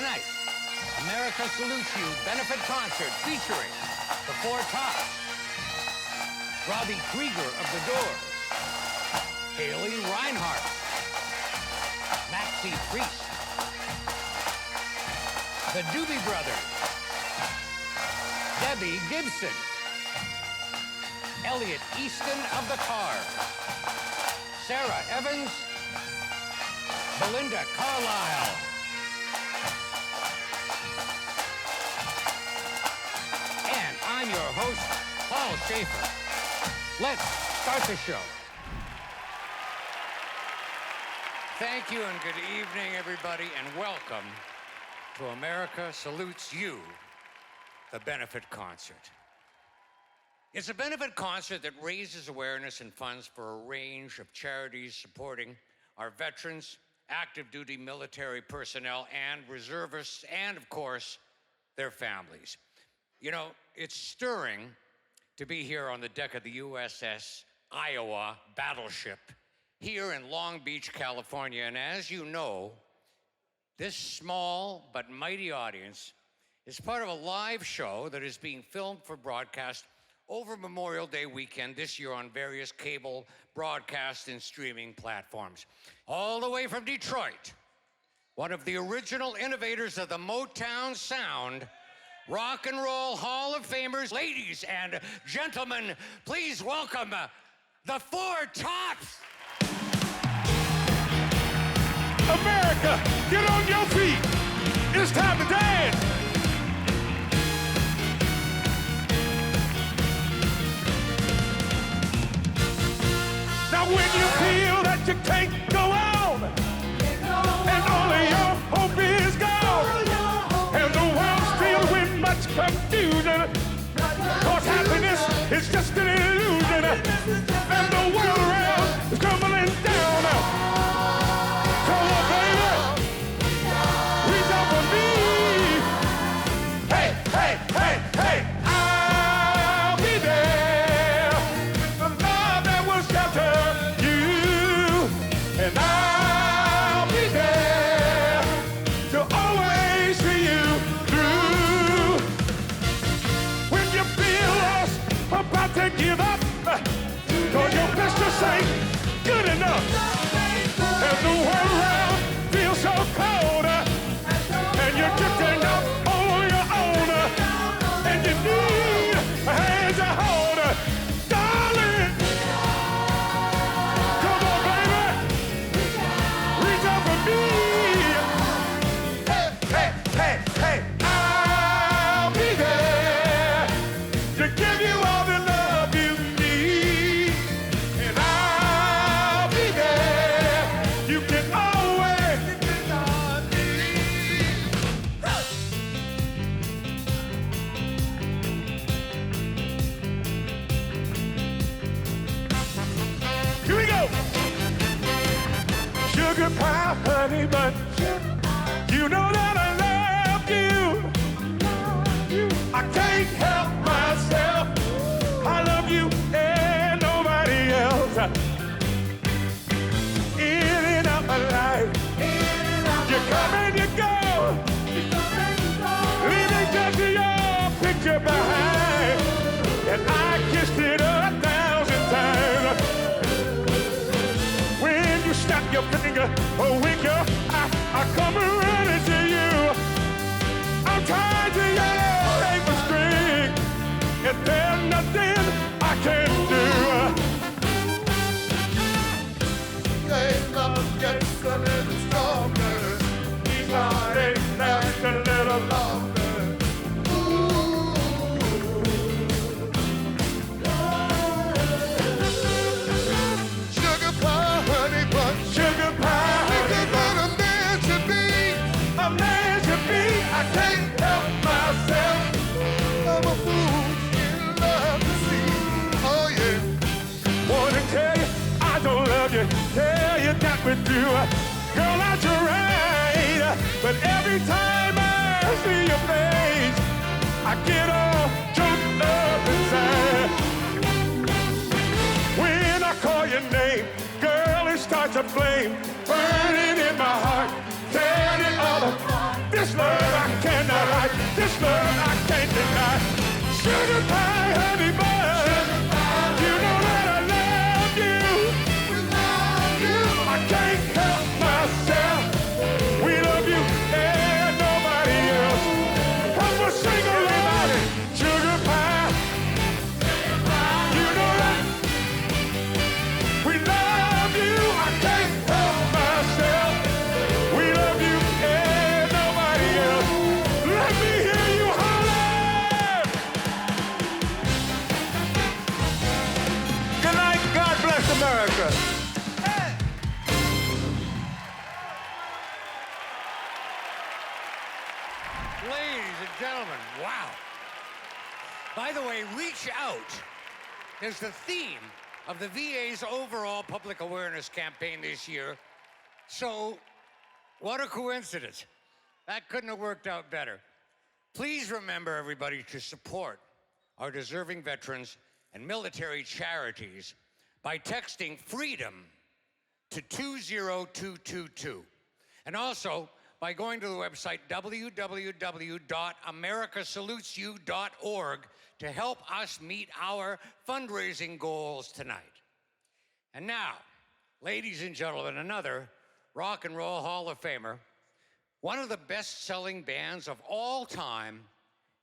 tonight, America Salutes You benefit concert featuring the Four Tops, Robbie Krieger of The Doors, Haley Reinhart, Maxie Priest, the Doobie Brothers, Debbie Gibson, Elliot Easton of The Cars, Sarah Evans, Belinda Carlisle, and I'm your host, Paul Schaefer. Let's start the show. Thank you and good evening, everybody, and welcome to America Salutes You, the benefit concert. It's a benefit concert that raises awareness and funds for a range of charities supporting our veterans, active duty military personnel, and reservists, and of course, their families. You know, it's stirring to be here on the deck of the USS Iowa Battleship here in Long Beach, California. And as you know, this small but mighty audience is part of a live show that is being filmed for broadcast over Memorial Day weekend this year on various cable, broadcast, and streaming platforms. All the way from Detroit, one of the original innovators of the Motown sound, Rock and Roll Hall of Famers, ladies and gentlemen, please welcome the Four Tops. America, get on your feet. It's time to dance. Now when you feel that you can't go on, and all of your hope is gone, and the world's filled with much confusion, cause happiness is just an illusion, and the world around is crumbling down. Come on, baby, reach out for me. Hey, hey, hey, hey, I'll be there. The love that will shelter you, and I'll be there to always see you through. When you feel lost, about to give up, cause your best just ain't good enough. And the world around feels so cold, and you're drifting out on your own, and you need a hand to hold, darling. Come on, baby, reach out for me. Hey, hey, hey, hey, I'll be there to give you all the love you need, and I'll be there. You can always depend on me. Here we go. Sugar pie, honey bun. You know that I love you. I can't help myself. I love you and nobody else. In and out my life. You come and you go. Leaving just your picture behind. And I kissed it 1,000 times. When you snap your finger or wink your eye, I come running to you. I'm tied to your paper string, and there's nothing I can do. Love gets a little stronger. These heartaches last a little longer. Ooh. Sugar pie, honey bun. Sugar pie, honey bun. A man should be. A man should be. I can't help myself. I'm a fool in love to see. Oh yeah. Wanna tell you I don't love you. Tell you that with you, girl, I tried, but every time I see your face, I get all choked up inside. When I call your name, girl, it starts a flame burning in my heart, tearing it all apart. This love Ladies and gentlemen, wow. By the way, reach out is the theme of the VA's overall public awareness campaign this year. So, what a coincidence. That couldn't have worked out better. Please remember, everybody, to support our deserving veterans and military charities by texting FREEDOM to 20222. And also by going to the website www.americasalutesyou.org to help us meet our fundraising goals tonight. And now, ladies and gentlemen, another Rock and Roll Hall of Famer, one of the best-selling bands of all time,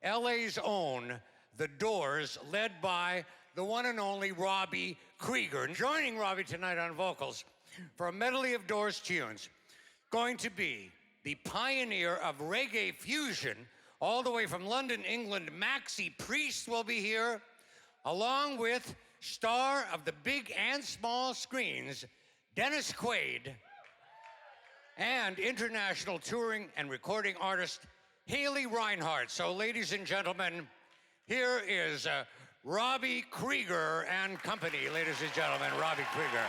LA's own The Doors, led by the one and only Robbie Krieger. And joining Robbie tonight on vocals for a medley of Doors tunes, going to be the pioneer of reggae fusion, all the way from London, England, Maxi Priest will be here, along with star of the big and small screens, Dennis Quaid, and international touring and recording artist, Haley Reinhardt. So, ladies and gentlemen, here is Robbie Krieger and company. Ladies and gentlemen, Robbie Krieger.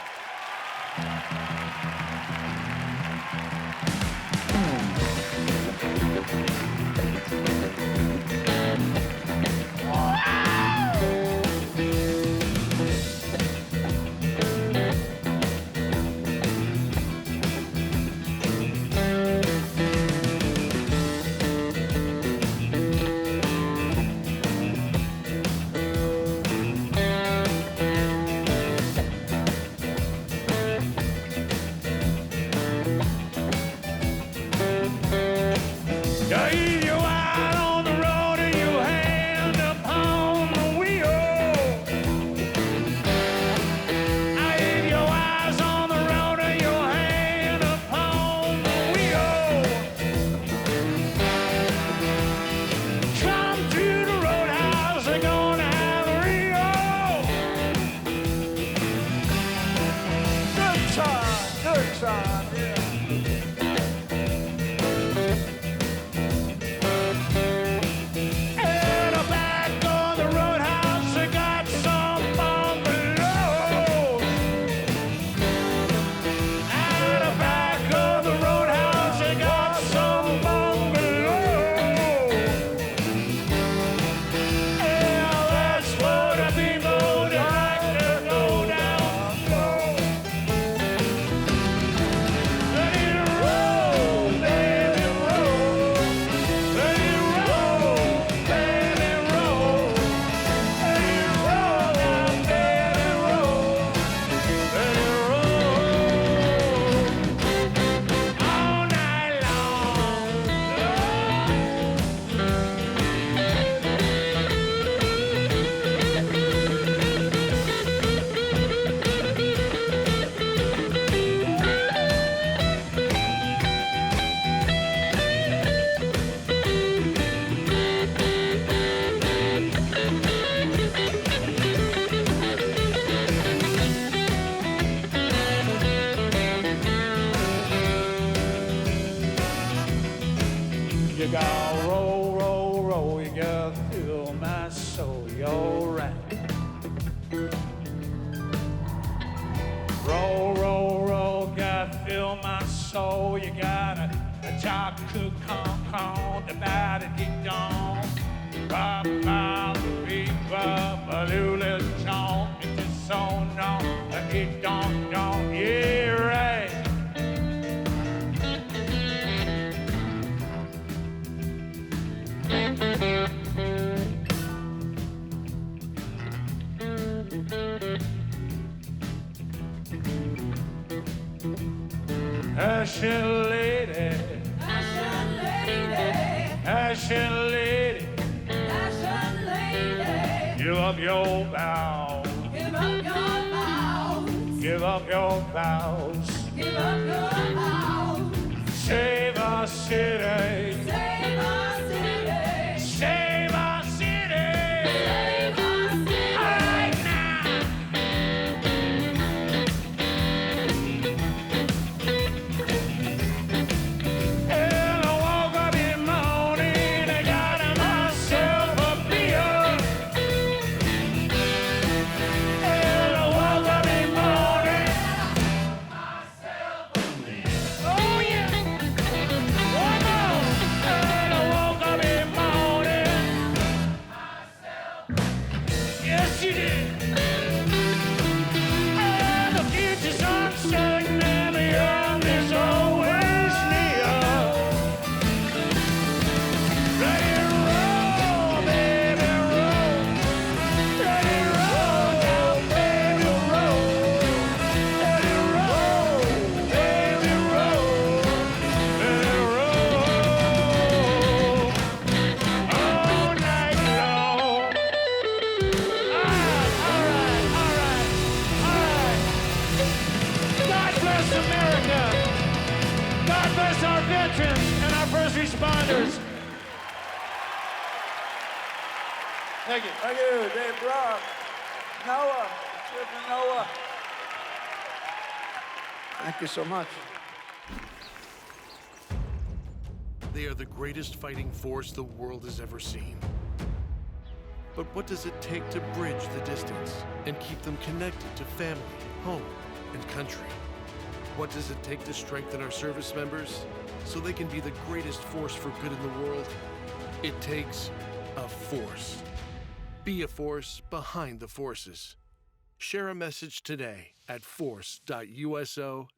Ashen lady, Ashen lady, ashen lady, Ashen lady, give up your vows, give up your vows, give up your vows, give up your vows, save our city, save our city, save our city, save our city, right now. And I woke up in the morning veterans and our first responders. Thank you. Thank you, Dave Brock, Noah, Children Noah. Thank you so much. They are the greatest fighting force the world has ever seen. But what does it take to bridge the distance and keep them connected to family, home, and country? What does it take to strengthen our service members so they can be the greatest force for good in the world? It takes a force. Be a force behind the forces. Share a message today at force.uso.org.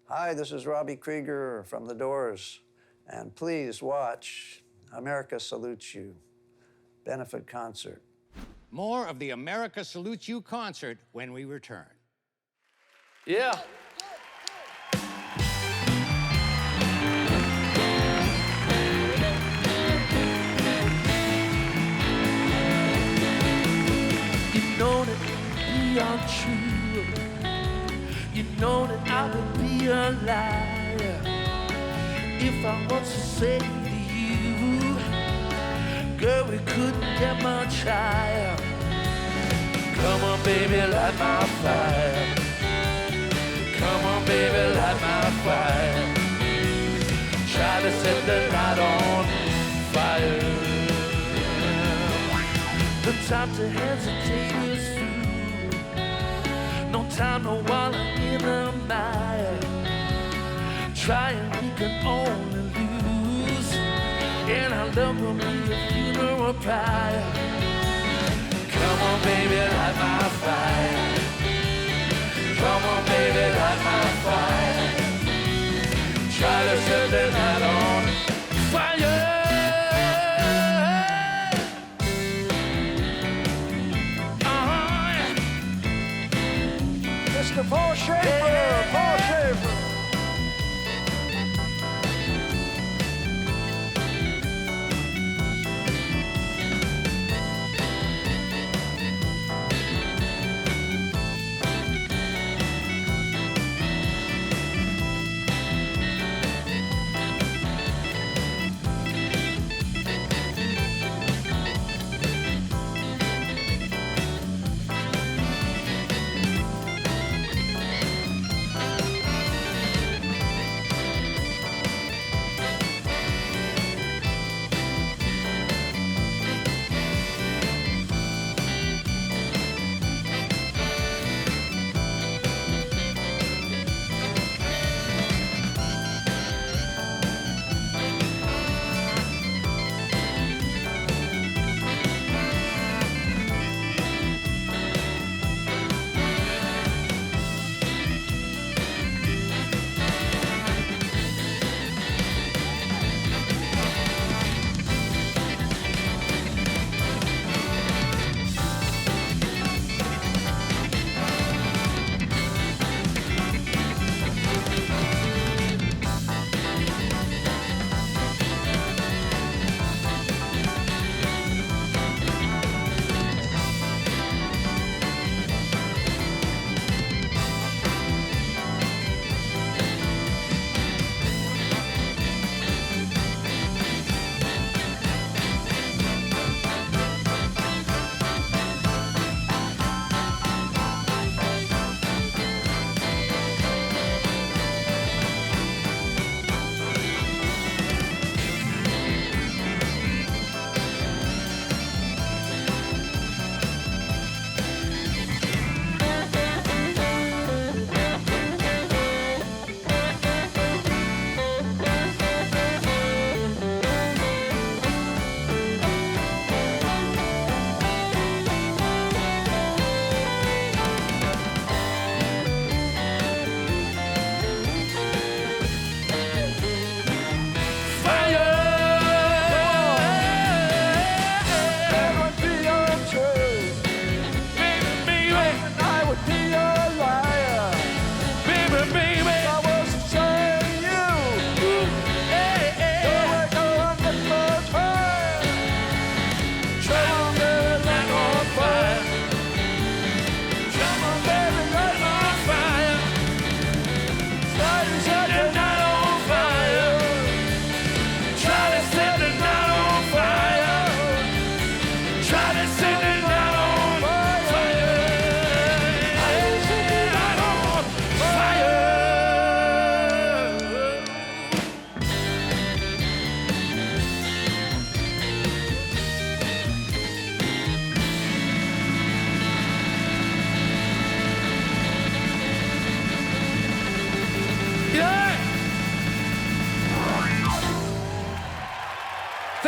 Hi, this is Robbie Krieger from The Doors, and please watch America Salutes You benefit concert. More of the America Salutes You concert when we return. Yeah. You know that we are true. You know that I would be a liar if I was to say to you, girl, we couldn't get much higher. Come on, baby, light my fire. Come on, baby, light my fire. Try to set the night on fire. The time to hesitate is through. No time to wallow in a mire. Trying we can only lose. And our love will be a funeral pyre. Come on, baby, light my fire. Come on, baby, light my fire. Try to set the night on fire. Mr. Paul Schaefer, Paul Schaefer.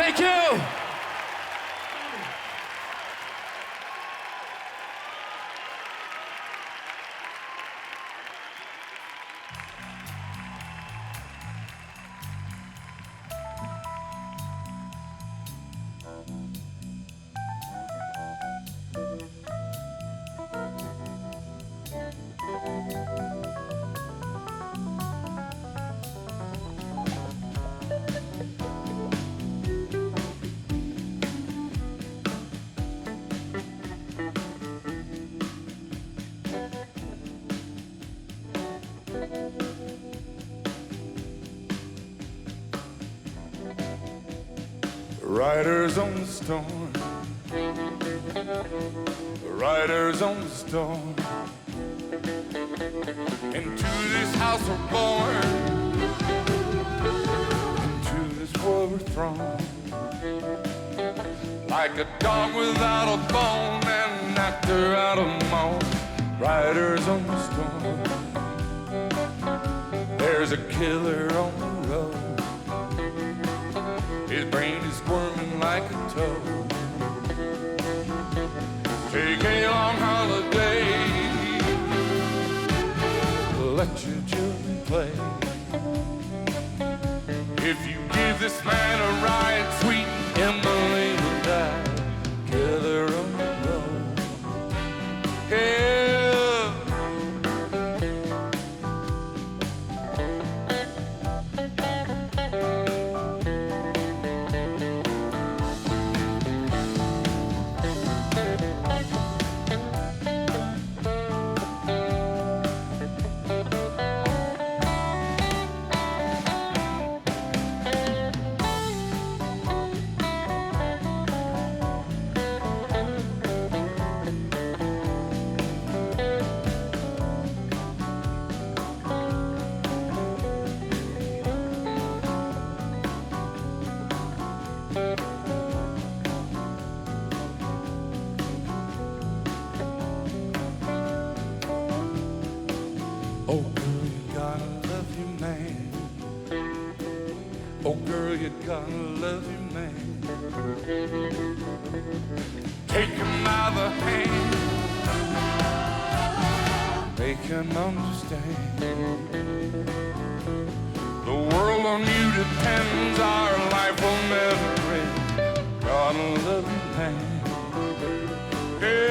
Thank you. Riders on the storm, riders on the storm. Into this house we're born, into this world we're thrown. Like a dog without a bone and an actor out of moan. Riders on the storm, there's a killer on the road. His brain is squirming like a toad. Take a long holiday, let your children play. If you give this man a ride, sweet Emily will die. Killer on the road. Yeah. Oh girl, you gotta love your man. Oh girl, you gotta love your man. Take him by the hand, make him understand. The world on you depends, our life will never end. Gotta love your man. Yeah.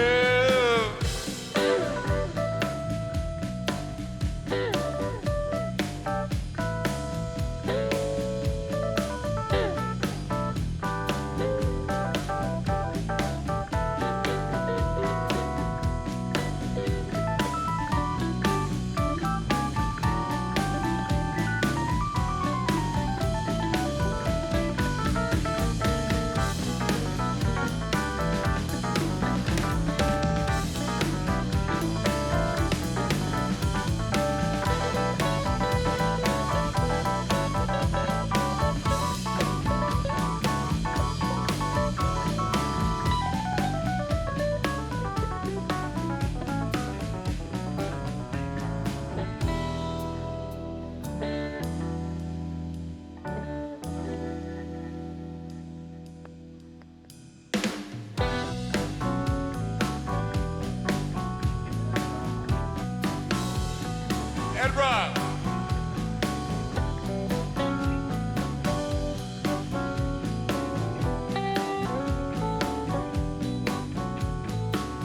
Ed Rock.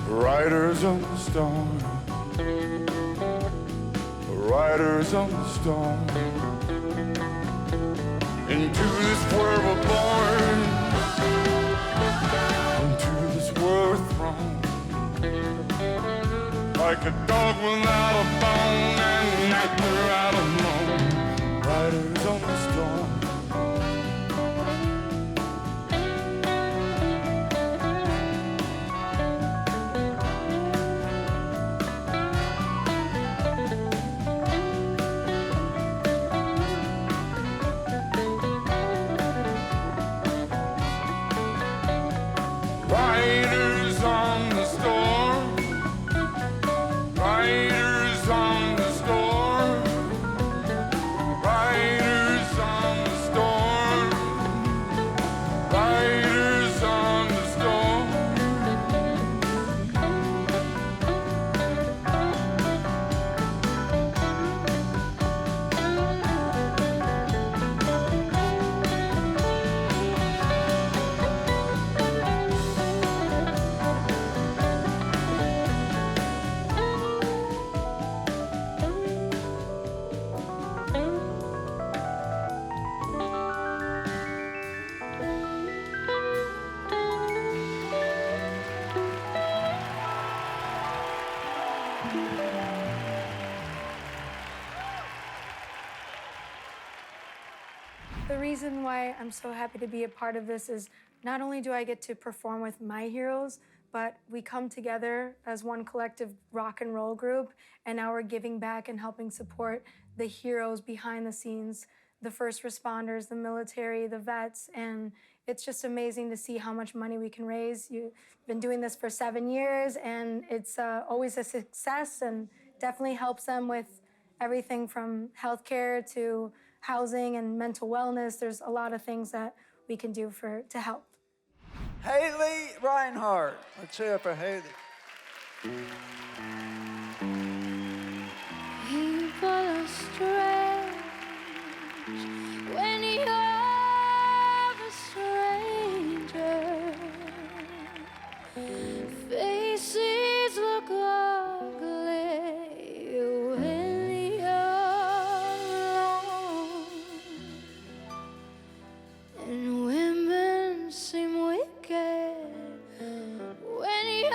Riders on the storm, riders on the storm. Into this world we're born, into this world we're thrown. Like a dog without a bone and an actor out of moan. Riders on the storm. Riders on the storm, riders on the storm. The reason why I'm so happy to be a part of this is not only do I get to perform with my heroes, but we come together as one collective rock and roll group, and now we're giving back and helping support the heroes behind the scenes, the first responders, the military, the vets, and it's just amazing to see how much money we can raise. You've been doing this for 7 years, and it's always a success and definitely helps them with everything from healthcare to housing and mental wellness. There's a lot of things that we can do to help. Haley Reinhardt. Let's hear it for Haley. People are strange when you're a stranger. Faces look ugly when you're alone, and women seem wicked when you're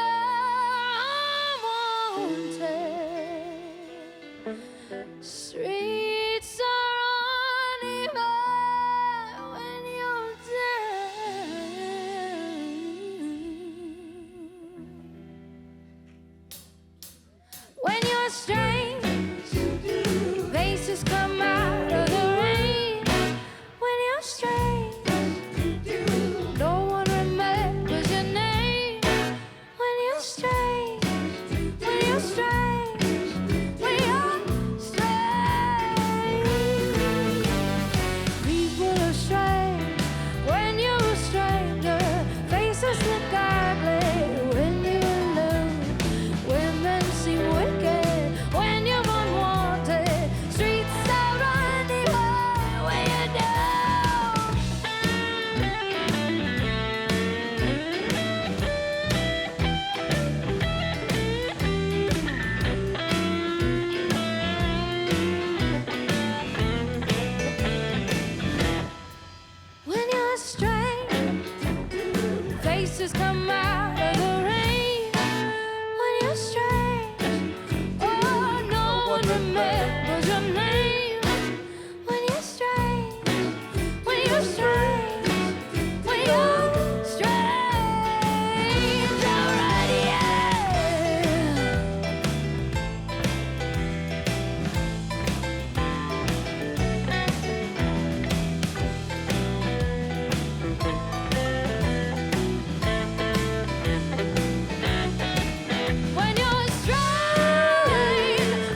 unwanted. Streets are uneven when you're down. When you're strange, faces come out of the rain. When you're strange, no one remembers your name. When you're strange, when you're strange, when you're strange. People are strange when you're a stranger. Faces look ugly when you're alone. Women seem wicked when you're unwanted. Streets are uneven when you're down. When you're strange, faces come out of the rain. When you're strange, oh, no one remembers your name. When you're strange, when you're strange, when you're strange, already, yeah. When you're strange,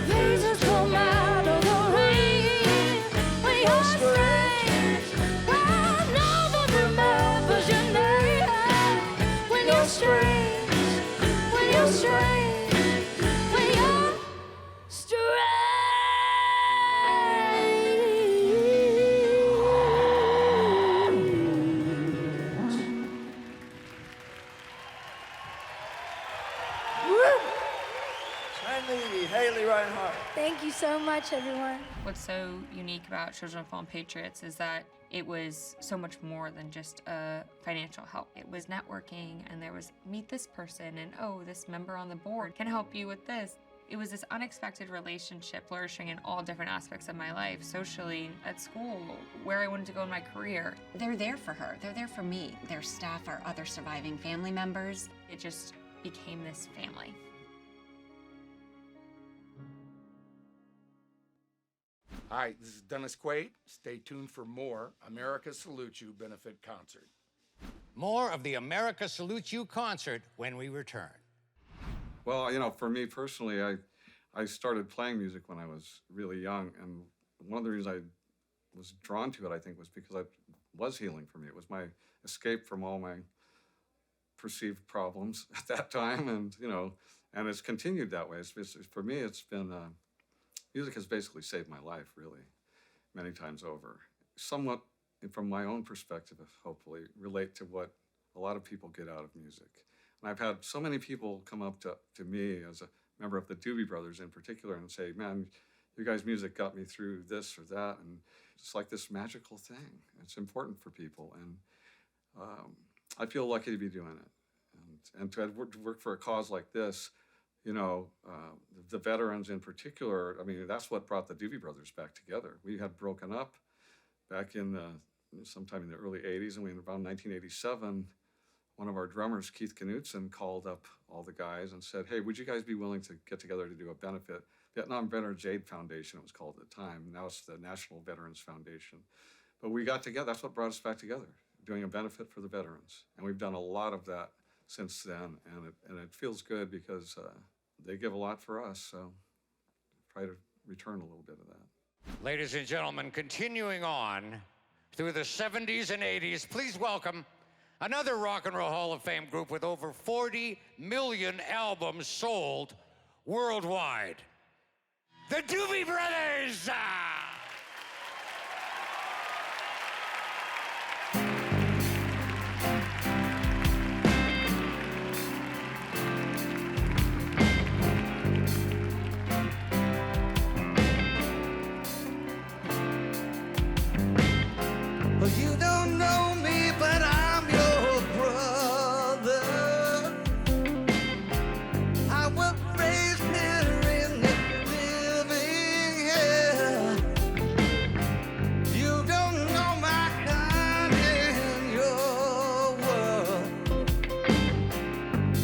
faces come out of the rain. When you're strange, well, no one remembers your name. When you're strange, when you're strange, when you're strange. Finally, Haley Reinhardt. Thank you so much, everyone. What's so unique about Children of Fallen Patriots is that it was so much more than just financial help. It was networking, and there was meet this person, and oh, this member on the board can help you with this. It was this unexpected relationship flourishing in all different aspects of my life, socially, at school, where I wanted to go in my career. They're there for her. They're there for me. Their staff are other surviving family members. It just became this family. Hi, this is Dennis Quaid. Stay tuned for more America Salutes You benefit concert. More of the America Salutes You concert when we return. Well, you know, for me personally, I started playing music when I was really young, and one of the reasons I was drawn to it, I think, was because it was healing for me. It was my escape from all my perceived problems at that time, and you know, and it's continued that way. For me, it's been music has basically saved my life, really, many times over. Somewhat, from my own perspective, hopefully, relate to what a lot of people get out of music. And I've had so many people come up to me as a member of the Doobie Brothers in particular and say, man, you guys' music got me through this or that. And it's like this magical thing. It's important for people. And I feel lucky to be doing it. And to work for a cause like this, you know, the veterans in particular, I mean, that's what brought the Doobie Brothers back together. We had broken up back in sometime in the early 80s, and around 1987, one of our drummers, Keith Knutson, called up all the guys and said, hey, would you guys be willing to get together to do a benefit? Vietnam Veterans Aid Foundation, it was called at the time. Now it's the National Veterans Foundation. But we got together, that's what brought us back together, doing a benefit for the veterans. And we've done a lot of that since then, and it feels good because they give a lot for us, so try to return a little bit of that. Ladies and gentlemen, continuing on through the 70s and 80s, please welcome another Rock and Roll Hall of Fame group with over 40 million albums sold worldwide. The Doobie Brothers! You don't know me, but I'm your brother. I was raised here in the living hell. You don't know my kind in your world.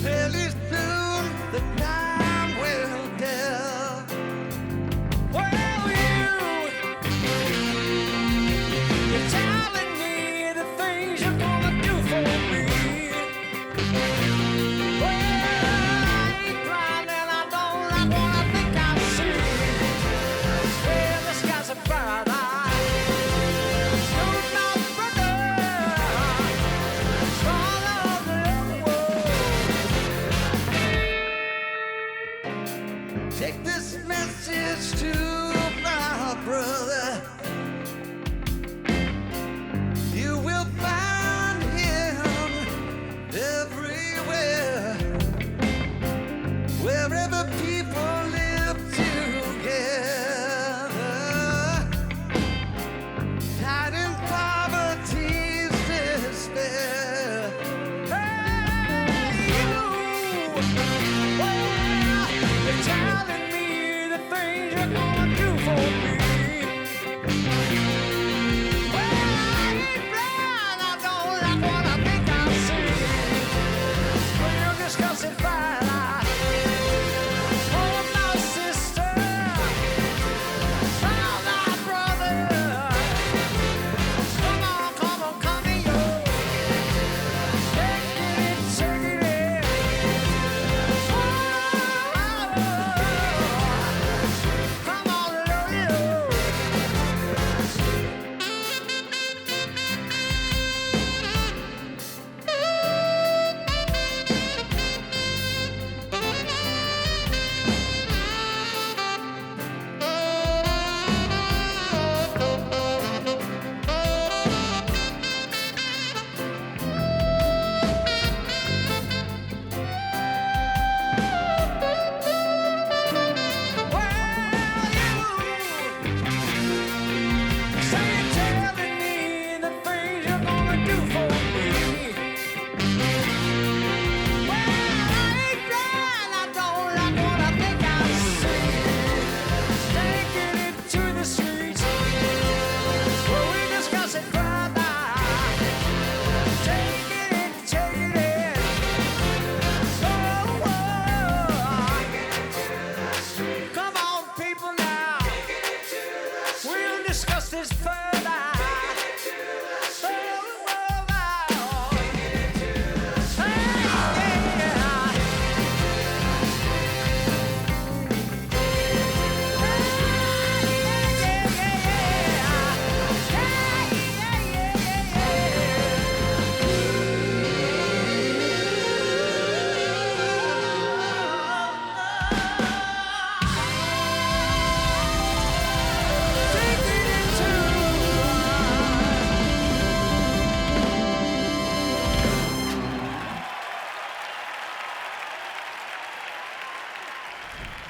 Fairly soon the time will tell. Well, you're telling me the things you're gonna do for me. Well, I ain't blind and I don't like what I think I see. Well, this guy's a bright eye. You're my brother, father of the world. Take this message to my brother. You will find him everywhere, wherever people live together, tied in poverty's despair. Hey, you, well, you're telling me the things you're gonna do for me.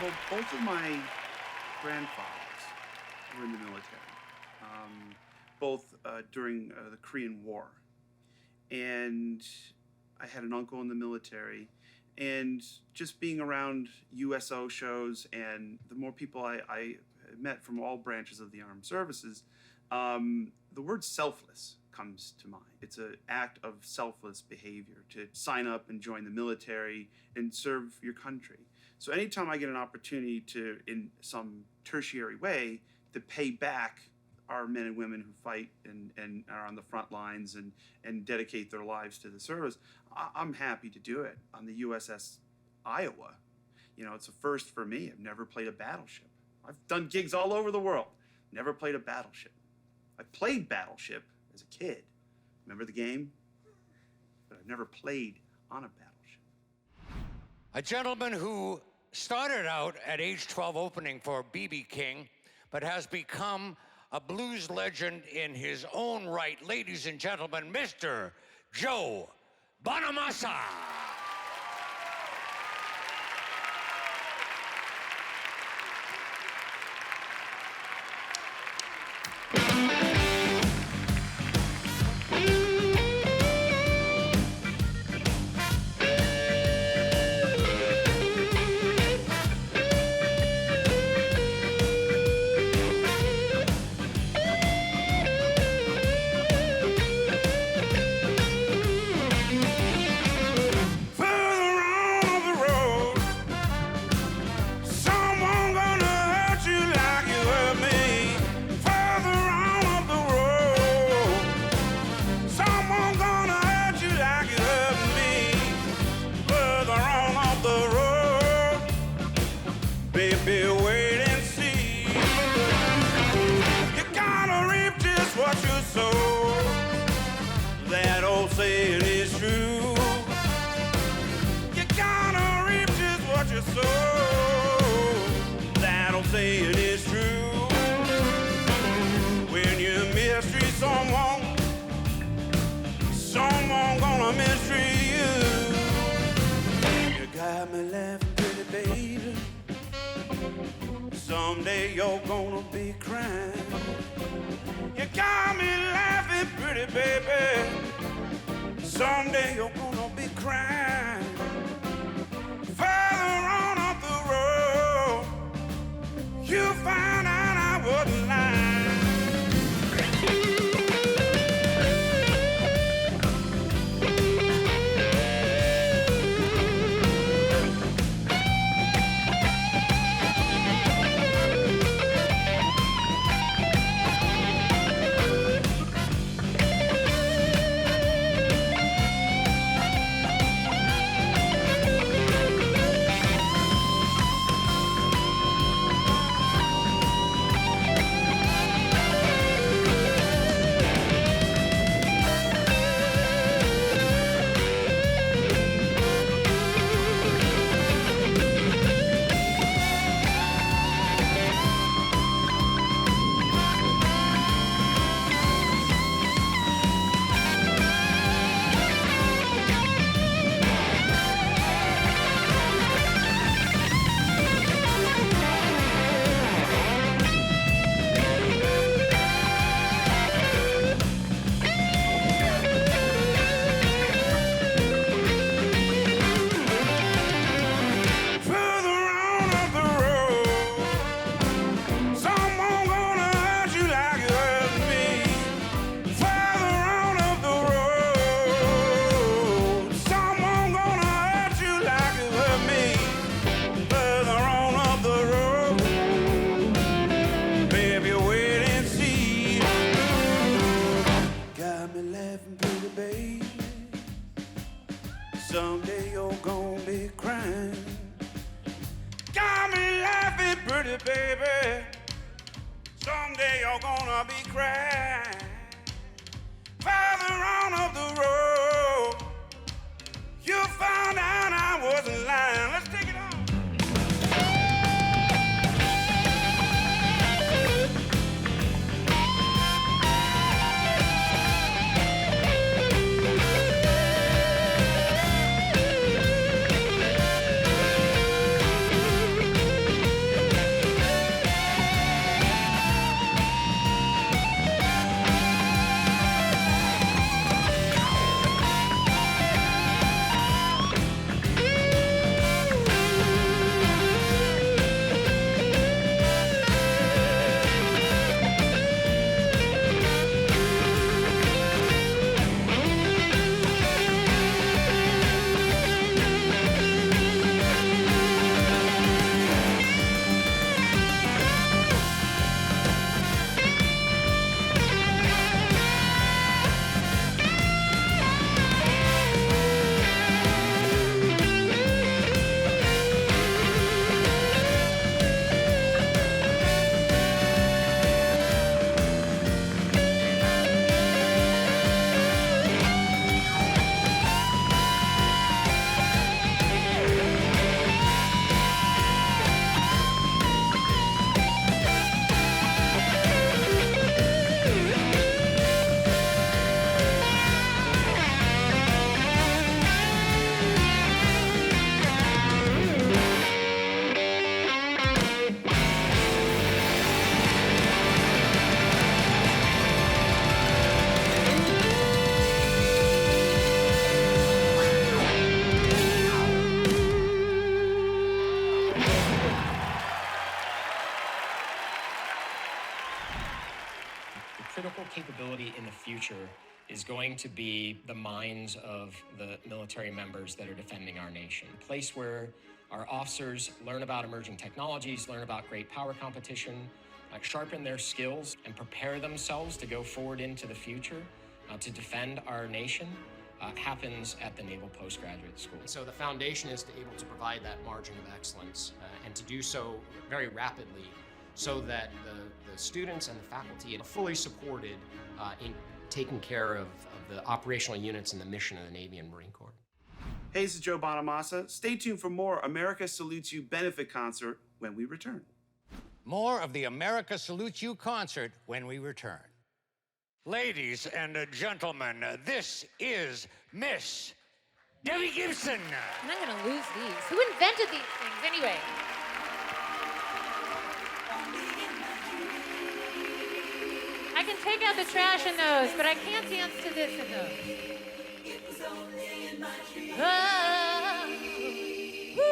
Well, both of my grandfathers were in the military, both during the Korean War. And I had an uncle in the military. And just being around USO shows and the more people I met from all branches of the armed services, The word selfless comes to mind. It's an act of selfless behavior to sign up and join the military and serve your country. So anytime I get an opportunity to, in some tertiary way, to pay back our men and women who fight and are on the front lines and dedicate their lives to the service, I'm happy to do it. On the USS Iowa, you know, it's a first for me. I've never played a battleship. I've done gigs all over the world, never played a battleship. I played Battleship as a kid. Remember the game? But I've never played on a battleship. A gentleman who started out at age 12 opening for B.B. King, but has become a blues legend in his own right. Ladies and gentlemen, Mr. Joe Bonamassa. Someday you're gonna be crying. You got me laughing, pretty baby. Someday you're gonna be crying. Further on up the road, you find out I wasn't lying. Someday you're gonna be crying. Got me laughing, pretty baby. Someday you're gonna be crying. Farther on up the road, you found out I wasn't lying. Let's take it on. capability in the future is going to be the minds of the military members that are defending our nation. A place where our officers learn about emerging technologies, learn about great power competition, sharpen their skills, and prepare themselves to go forward into the future to defend our nation happens at the Naval Postgraduate School. So the foundation is to able to provide that margin of excellence and to do so very rapidly so that the students and the faculty are fully supported in taking care of the operational units and the mission of the Navy and Marine Corps. Hey, this is Joe Bonamassa. Stay tuned for more America Salutes You benefit concert when we return. More of the America Salutes You concert when we return. Ladies and gentlemen, this is Miss Debbie Gibson. And I'm gonna lose these. Who invented these things anyway? I can take out the trash in those, but I can't dance to this in those. Oh, woo.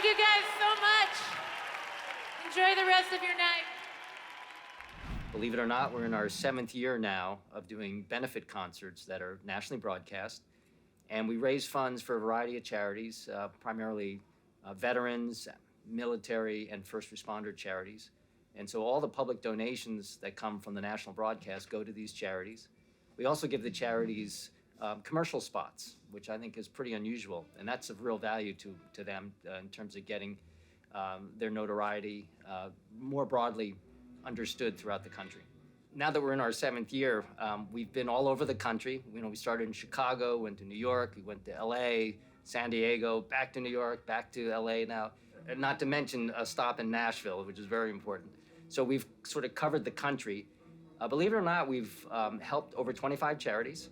you guys so much. Enjoy the rest of your night. Believe it or not, we're in our 7th year now of doing benefit concerts that are nationally broadcast. And we raise funds for a variety of charities, primarily veterans, military, and first responder charities. And so all the public donations that come from the national broadcast go to these charities. We also give the charities commercial spots, which I think is pretty unusual. And that's of real value to them in terms of getting their notoriety more broadly understood throughout the country. Now that we're in our 7th year, we've been all over the country. You know, we started in Chicago, went to New York, we went to LA, San Diego, back to New York, back to LA now, and not to mention a stop in Nashville, which is very important. So we've sort of covered the country. Believe it or not, we've helped over 25 charities.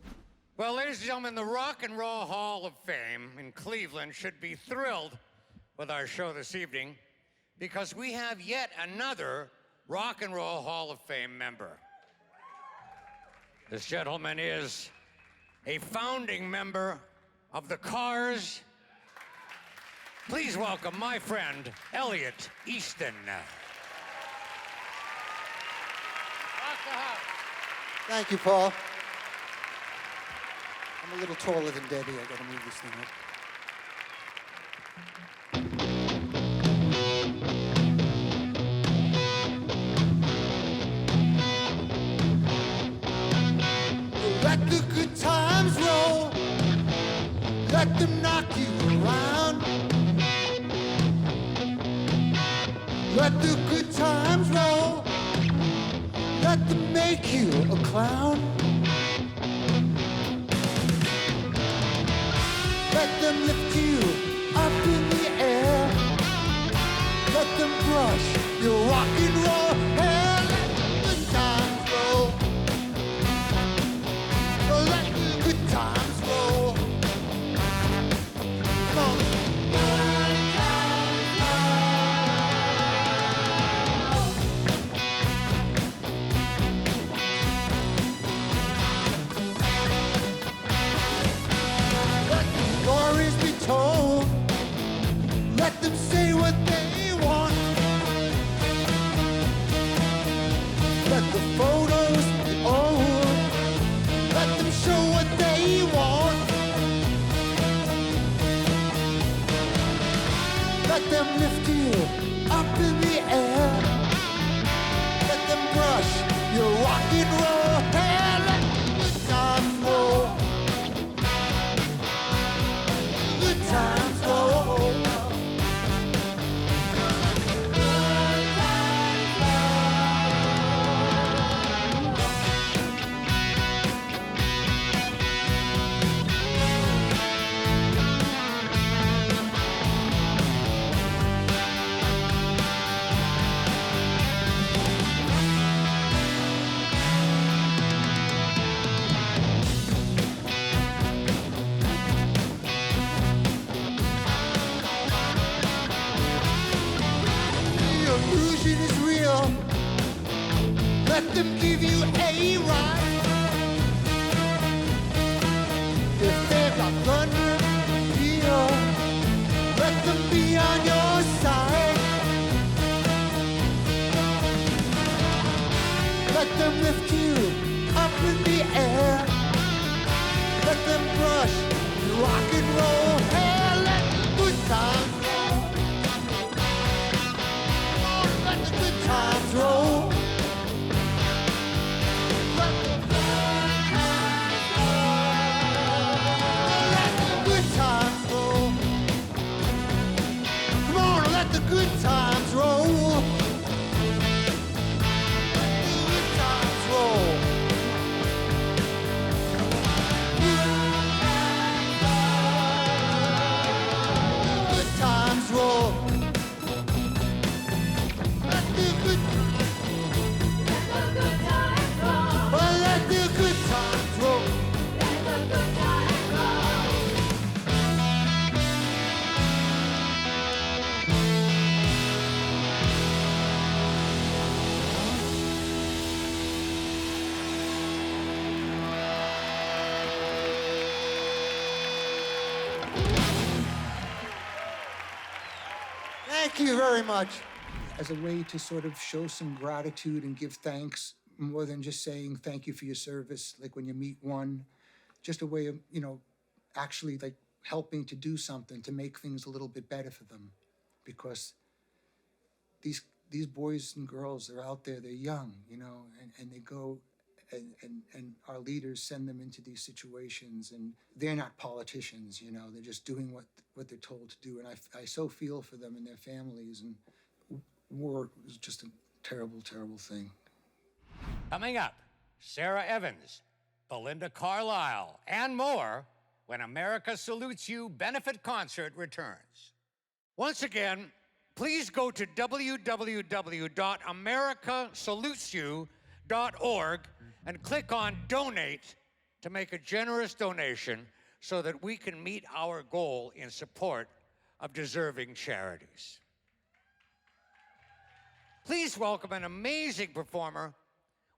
Well, ladies and gentlemen, the Rock and Roll Hall of Fame in Cleveland should be thrilled with our show this evening because we have yet another Rock and Roll Hall of Fame member. This gentleman is a founding member of the Cars. Please welcome my friend, Elliot Easton. Thank you, Paul. I'm a little taller than Debbie. I gotta move this thing up. Let the good times roll. Let them knock you around. Let the good times roll. Let them make you a clown. Let them lift you up in the air. Let them brush your rock and roll hair. Let the good times roll. Let the good times roll. Come on. Stories be told. Let them say what they want. Let the photos be old. Let them show what they want. Let them lift you up in the air. Let them brush your rock and roll hair. Let the good times roll. Good times roll. Illusion is real. Let them give you a ride. If they've got thunder, steel, let them be on your side. Let them lift you up in the air. Let them brush your rock and roll hair. Let the good times roll. Let the good times roll. Let the good times roll. Come on, let the good times roll. Let the good times roll. Good Thank you very much. As a way to sort of show some gratitude and give thanks more than just saying thank you for your service, like when you meet one, just a way of, actually like helping to do something to make things a little bit better for them. Because these boys and girls are out there, they're young, and they go and our leaders send them into these situations, and they're not politicians, they're just doing what they're told to do. And I so feel for them and their families, and war is just a terrible, terrible thing. Coming up, Sarah Evans, Belinda Carlisle, and more when America Salutes You benefit concert returns. Once again, please go to www.americasalutesyou.org and click on Donate to make a generous donation so that we can meet our goal in support of deserving charities. Please welcome an amazing performer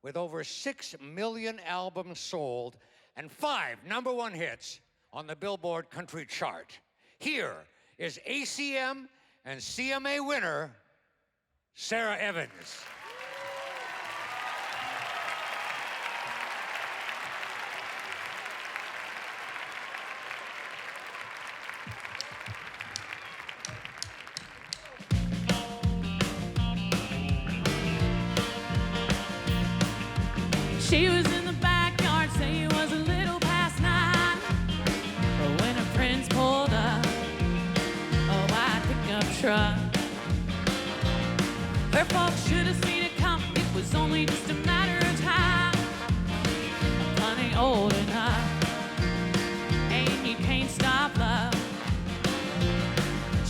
with over 6 million albums sold and 5 #1 hits on the Billboard Country Chart. Here is ACM and CMA winner, Sarah Evans. She was in the backyard, say it was a little past 9, when her friends pulled up a white pickup truck. Her folks should have seen it come, it was only just a matter of time. Honey, old enough, and you can't stop love.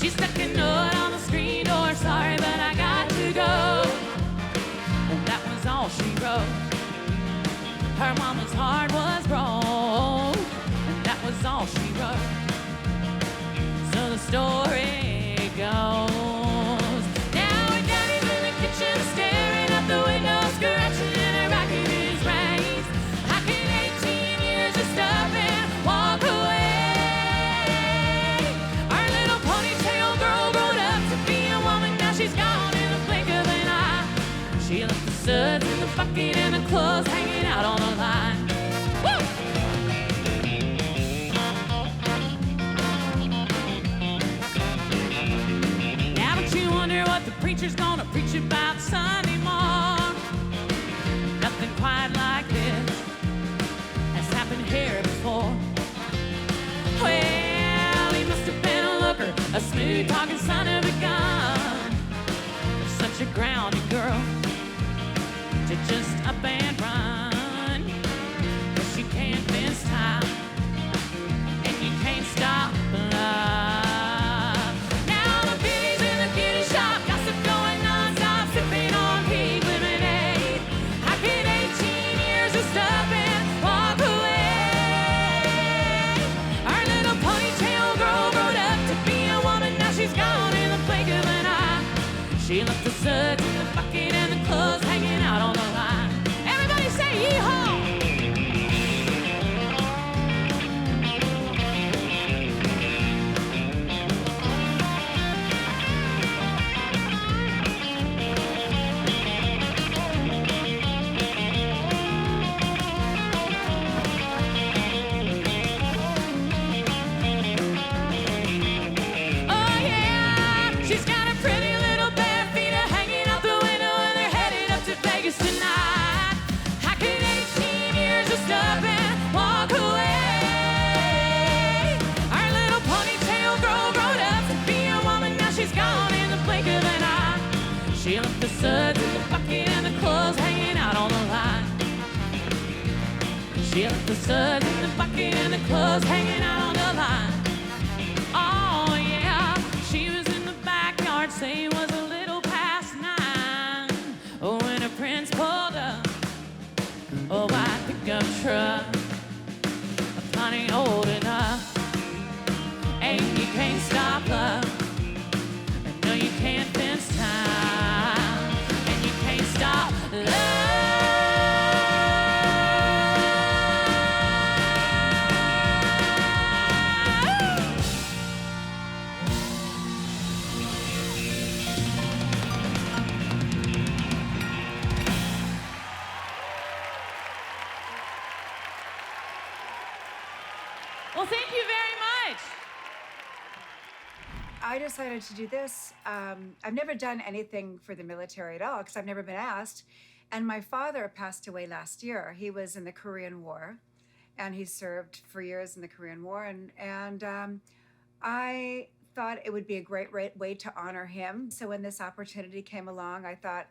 She stuck a note on the screen door, sorry but I got to go. And that was all she wrote. Her mama's heart was broke, and that was all she wrote. So the story goes. Now her daddy's in the kitchen, staring out the window, scratching and a racket in his reins. How can 18 years just up and walk away? Our little ponytail girl growed up to be a woman, now she's gone in the blink of an eye. She left the suds in the bucket and the clothes hanging out on the line. Woo! Now don't you wonder what the preacher's gonna preach about Sunday morning? Nothing quite like this has happened here before. Well, he must have been a looker, a smooth-talking son of a gun. Such a grounded girl to just up and run. But she can't miss time, and you can't stop love. Now the bees in the beauty shop, gossip going non-stop, sipping on pink lemonade. How can 18 years just up and walk away? Our little ponytail girl growed up to be a woman, now she's gone in the blink of an eye. She left the suds in the bucket and the clothes hanging out on the line. Everybody say yeehaw! Oh yeah, she's got a pretty little bare feet hanging out the window and they're headed up to Vegas tonight. How can 18 years just up and walk away? Our little ponytail girl growed up to be a woman, now she's gone in the blink of an eye. She left the suds in the bucket and the clothes hanging out on the line. She left the suds in the bucket and the clothes hanging out on the line. Oh yeah, she was in the backyard, say it was a little past 9, when her prince pulled up a white pickup truck. Honey, old enough, and you can't stop love. And no, you can't fence time, and you can't stop love. Well, thank you very much. I decided to do this. I've never done anything for the military at all because I've never been asked. And my father passed away last year. He was in the Korean War, and he served for years in the Korean War. And I thought it would be a great way to honor him. So when this opportunity came along, I thought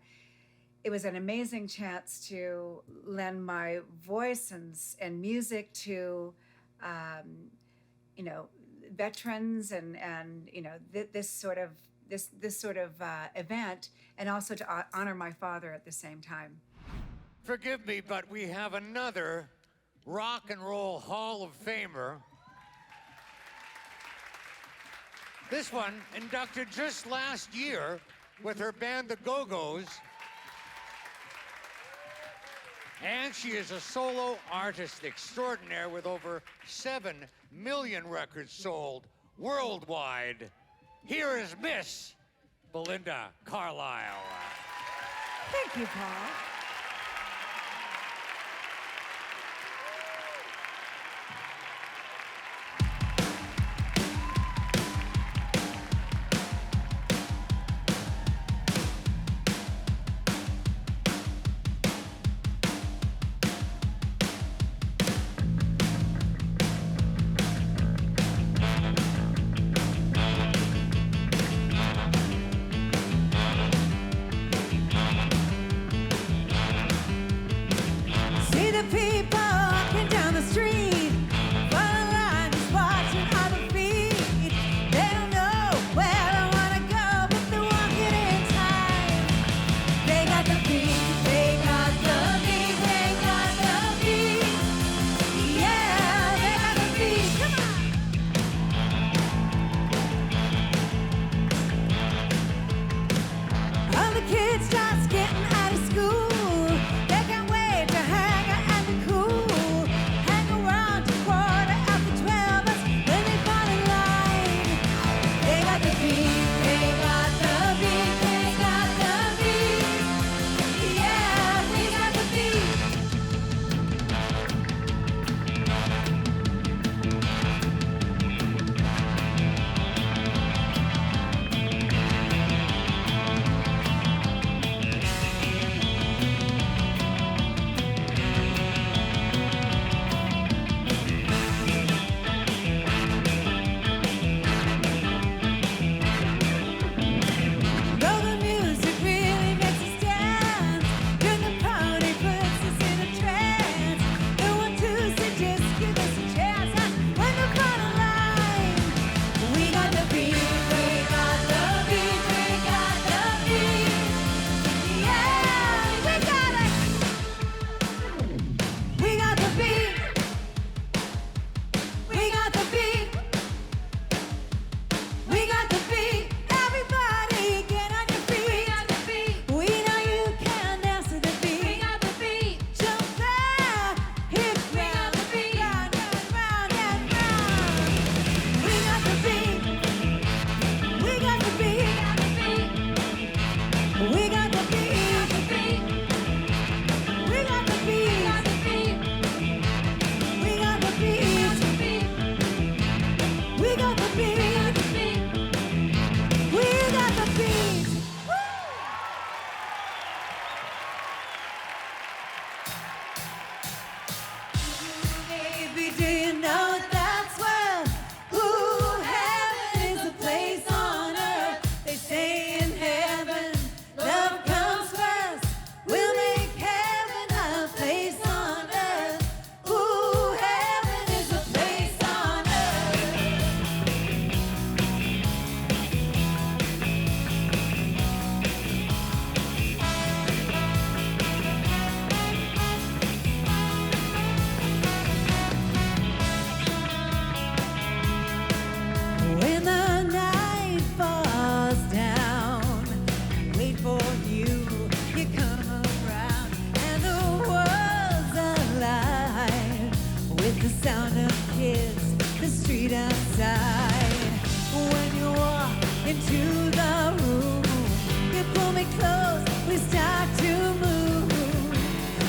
it was an amazing chance to lend my voice and music to, veterans and this sort of event, and also to honor my father at the same time. Forgive me, but we have another Rock and Roll Hall of Famer. This one inducted just last year with her band, the Go-Go's. And she is a solo artist extraordinaire with over 7 million records sold worldwide. Here is Miss Belinda Carlisle. Thank you, Paul.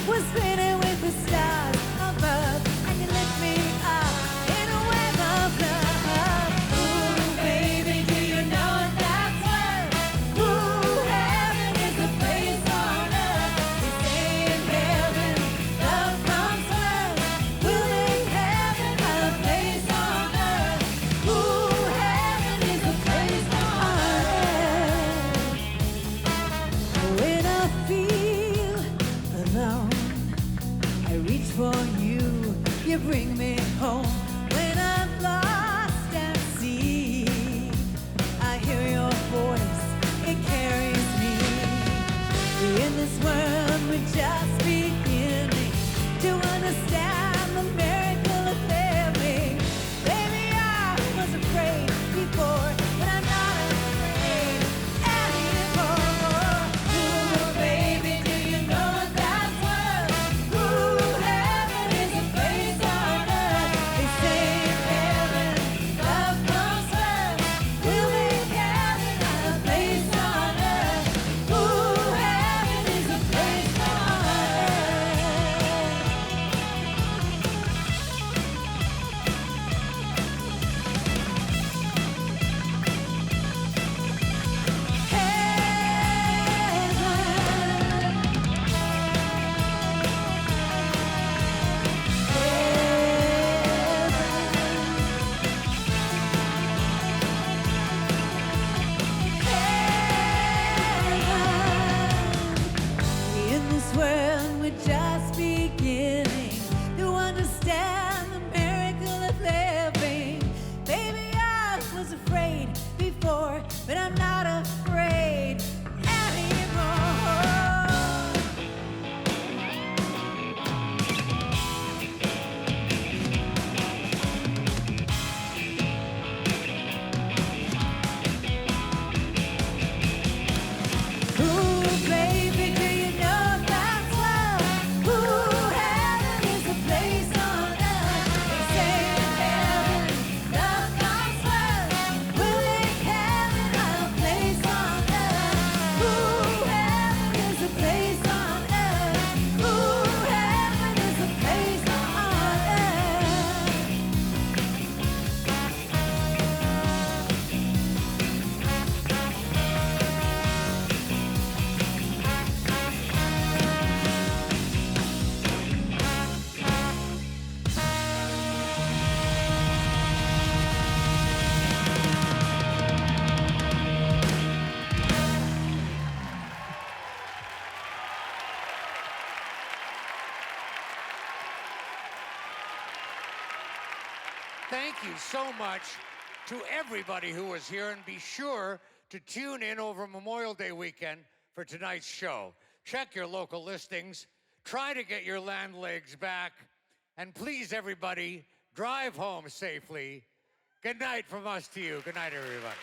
We're spinning with the stars above, and you lift me up in a way for you. You bring me home when I'm lost at sea. I hear your voice, it carries me. In this world, we're just beginning to understand the miracle of living. Baby, I was afraid before, but I'm not afraid anymore. Ooh, baby, do you know that's world? Ooh, heaven is a place on earth. They say in heaven, love comes first. We'll make heaven a place on earth. Ooh, heaven is a place on earth. In this world, we're just beginning to understand the miracle of living. Baby, I was afraid before, but I'm not afraid anymore. Ooh, baby, do you know that's love? Ooh, heaven is a place on earth. They say in heaven, love comes first. We'll make heaven a place on earth. Ooh, heaven is a place on earth. Ooh, heaven is a place on earth. Thank you so much to everybody who was here, and be sure to tune in over Memorial Day weekend for tonight's show. Check your local listings, try to get your land legs back, and please, everybody, drive home safely. Good night from us to you. Good night, everybody.